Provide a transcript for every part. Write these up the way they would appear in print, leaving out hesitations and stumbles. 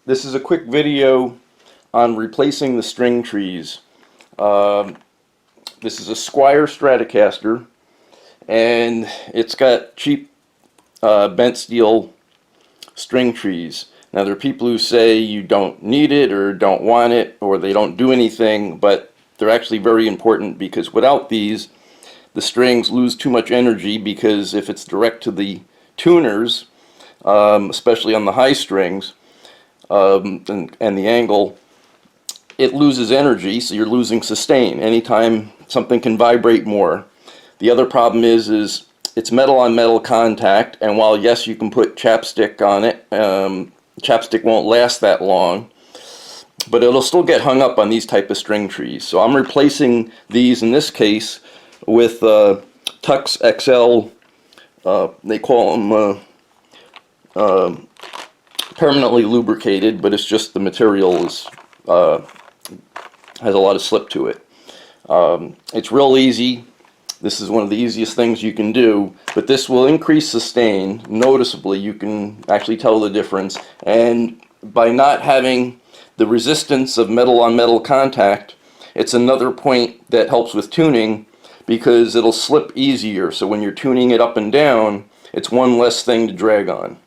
This is a quick video on replacing the string trees. This is a Squire Stratocaster, and it's got cheap bent steel string trees. Now there are people who say you don't need it or don't want it or they don't do anything, but they're actually very important because without these the strings lose too much energy, because if it's direct to the tuners, especially on the high strings, and the angle, it loses energy, so you're losing sustain. Anytime something can vibrate more. The other problem is it's metal on metal contact, and while yes, you can put chapstick on it, chapstick won't last that long, but it'll still get hung up on these type of string trees. So I'm replacing these in this case with Tux XL, they call them permanently lubricated, but it's just the material is has a lot of slip to it. It's real easy. This is one of the easiest things you can do, but this will increase sustain noticeably. You can actually tell the difference, and by not having the resistance of metal on metal contact, it's another point that helps with tuning, because it'll slip easier. So when you're tuning it up and down, it's one less thing to drag on.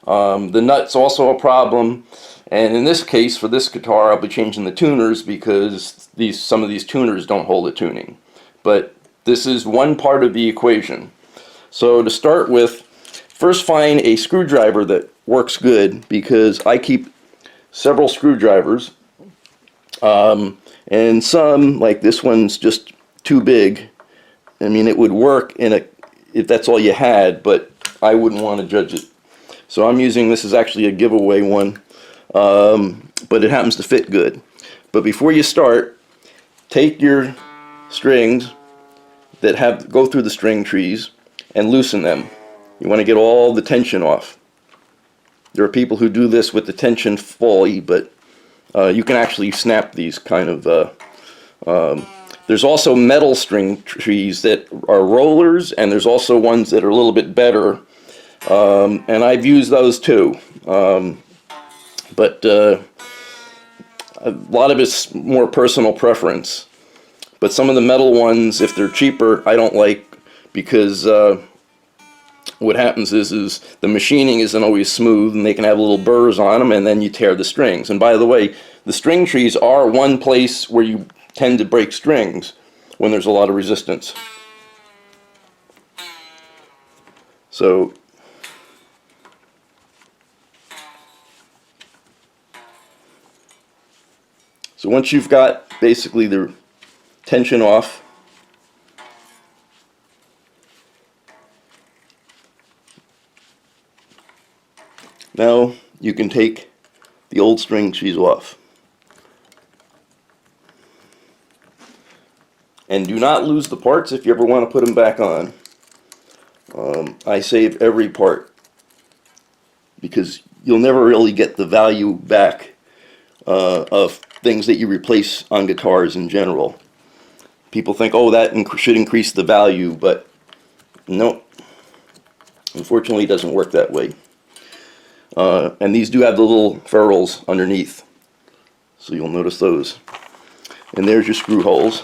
The nut's also a problem, and in this case, for this guitar, I'll be changing the tuners because some of these tuners don't hold the tuning. But this is one part of the equation. So to start with, first find a screwdriver that works good, because I keep several screwdrivers, and some, like this one's just too big. I mean, it would work if that's all you had, but I wouldn't want to judge it. So I'm using, this is actually a giveaway one, but it happens to fit good. But before you start, take your strings that go through the string trees and loosen them. You want to get all the tension off. There are people who do this with the tension fully, but you can actually snap these kind of. There's also metal string trees that are rollers, and there's also ones that are a little bit better, and I've used those too. But a lot of it's more personal preference. But some of the metal ones, if they're cheaper, I don't like, because what happens is the machining isn't always smooth, and they can have little burrs on them, and then you tear the strings. And by the way, the string trees are one place where you tend to break strings when there's a lot of resistance. So once you've got basically the tension off, now you can take the old string trees off. And do not lose the parts if you ever want to put them back on. I save every part, because you'll never really get the value back of things that you replace on guitars in general. People think, oh, that should increase the value, but no. Unfortunately, it doesn't work that way. And these do have the little ferrules underneath, so you'll notice those. And there's your screw holes.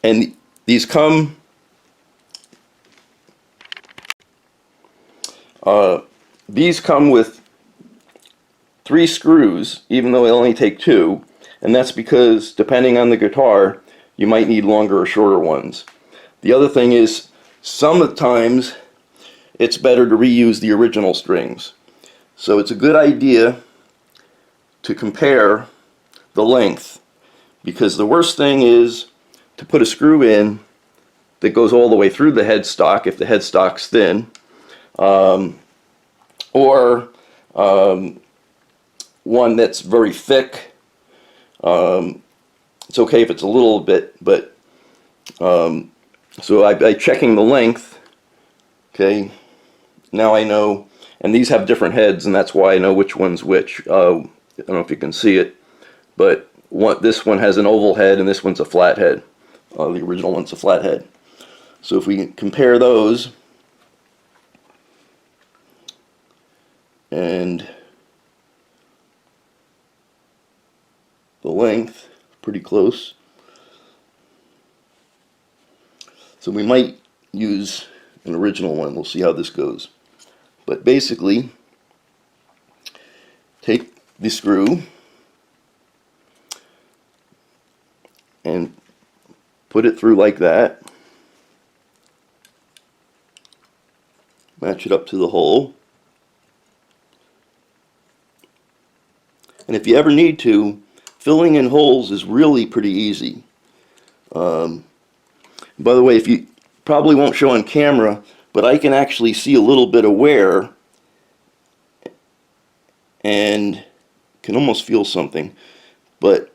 And these come with 3 screws, even though they only take 2, and that's because depending on the guitar, you might need longer or shorter ones. The other thing is, sometimes it's better to reuse the original strings. So it's a good idea to compare the length, because the worst thing is to put a screw in that goes all the way through the headstock if the headstock's thin, or one that's very thick. It's okay if it's a little bit, but so by checking the length, okay, now I know, and these have different heads, and that's why I know which one's which. I don't know if you can see it, but this one has an oval head and this one's a flat head. The original one's a flat head. So if we compare those, and the length, pretty close. So we might use an original one. We'll see how this goes. But basically, take the screw and put it through like that. Match it up to the hole. And if you ever need to, filling in holes is really pretty easy. By the way, if you probably won't show on camera, but I can actually see a little bit of wear and can almost feel something. But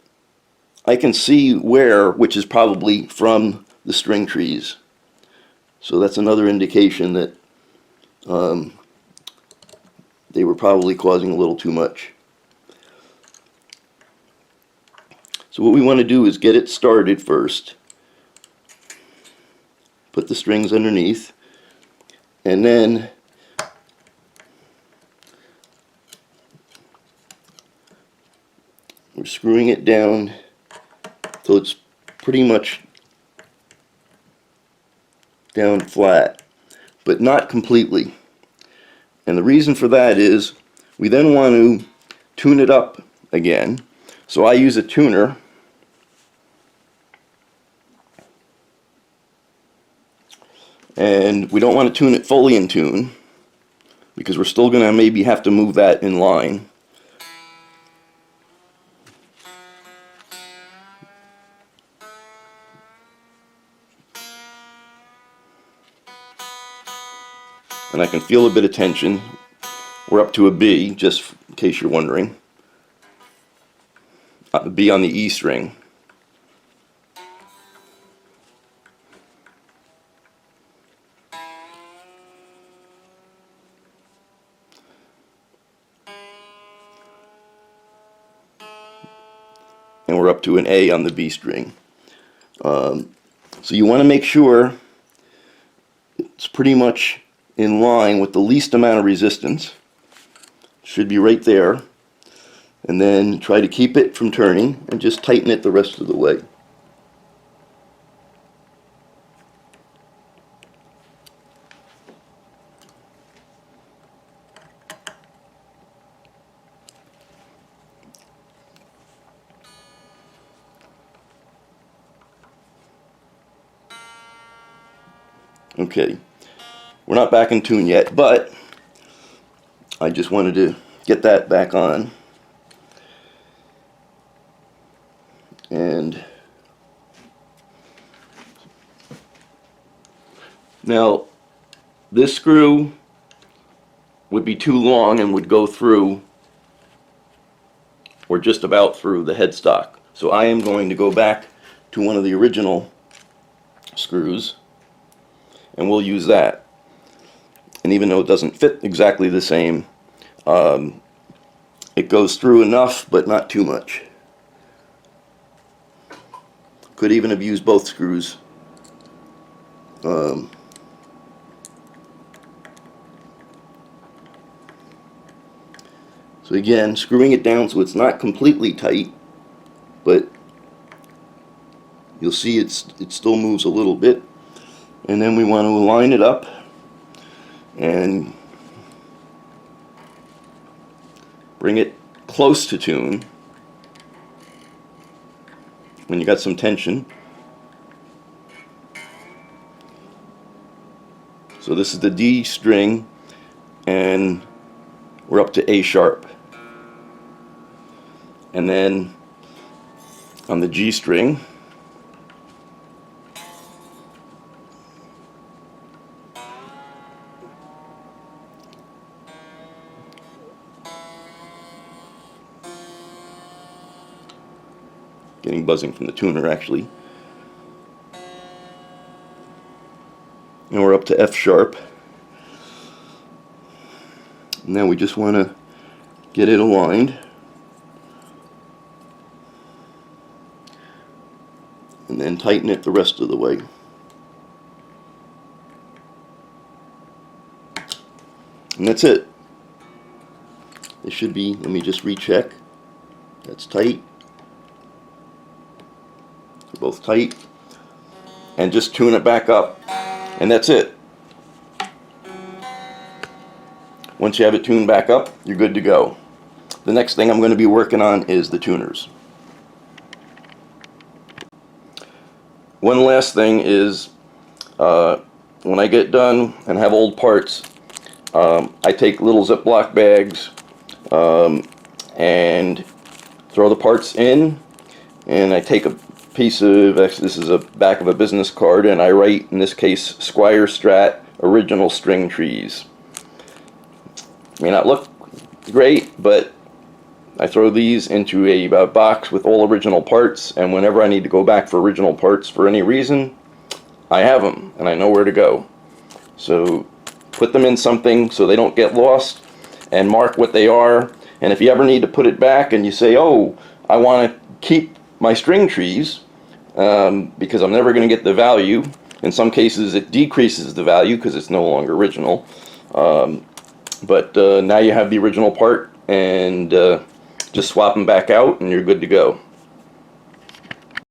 I can see wear, which is probably from the string trees. So that's another indication that they were probably causing a little too much. So what we want to do is get it started first. Put the strings underneath, and then we're screwing it down till it's pretty much down flat, but not completely. And the reason for that is we then want to tune it up again. So I use a tuner. And we don't want to tune it fully in tune, because we're still going to maybe have to move that in line. And I can feel a bit of tension. We're up to a B, just in case you're wondering. A B on the E string. And we're up to an A on the B string. So you want to make sure it's pretty much in line with the least amount of resistance. Should be right there. And then try to keep it from turning and just tighten it the rest of the way. Okay, we're not back in tune yet, but I just wanted to get that back on. And now this screw would be too long and would go through, or just about through, the headstock. So I am going to go back to one of the original screws, and we'll use that. And even though it doesn't fit exactly the same, it goes through enough, but not too much. Could even have used both screws. So again, screwing it down so it's not completely tight, but you'll see it still moves a little bit. And then we want to line it up and bring it close to tune when you got some tension. So this is the D string, and we're up to A sharp. And then on the G string, getting buzzing from the tuner actually. And we're up to F sharp. Now we just want to get it aligned. and then tighten it the rest of the way. And that's it. It should be, let me just recheck. That's tight. They're both tight. And just tune it back up. And that's it. Once you have it tuned back up, you're good to go. The next thing I'm going to be working on is the tuners. One last thing is, when I get done and have old parts, I take little Ziploc bags and throw the parts in, and I take a piece of, actually this is a back of a business card, and I write, in this case, Squire Strat original string trees. May not look great, but I throw these into a box with all original parts, and whenever I need to go back for original parts for any reason, I have them and I know where to go. So put them in something so they don't get lost, and mark what they are. And if you ever need to put it back and you say, oh, I want to keep my string trees because I'm never going to get the value. In some cases it decreases the value because it's no longer original. But now you have the original part, and just swap them back out and you're good to go.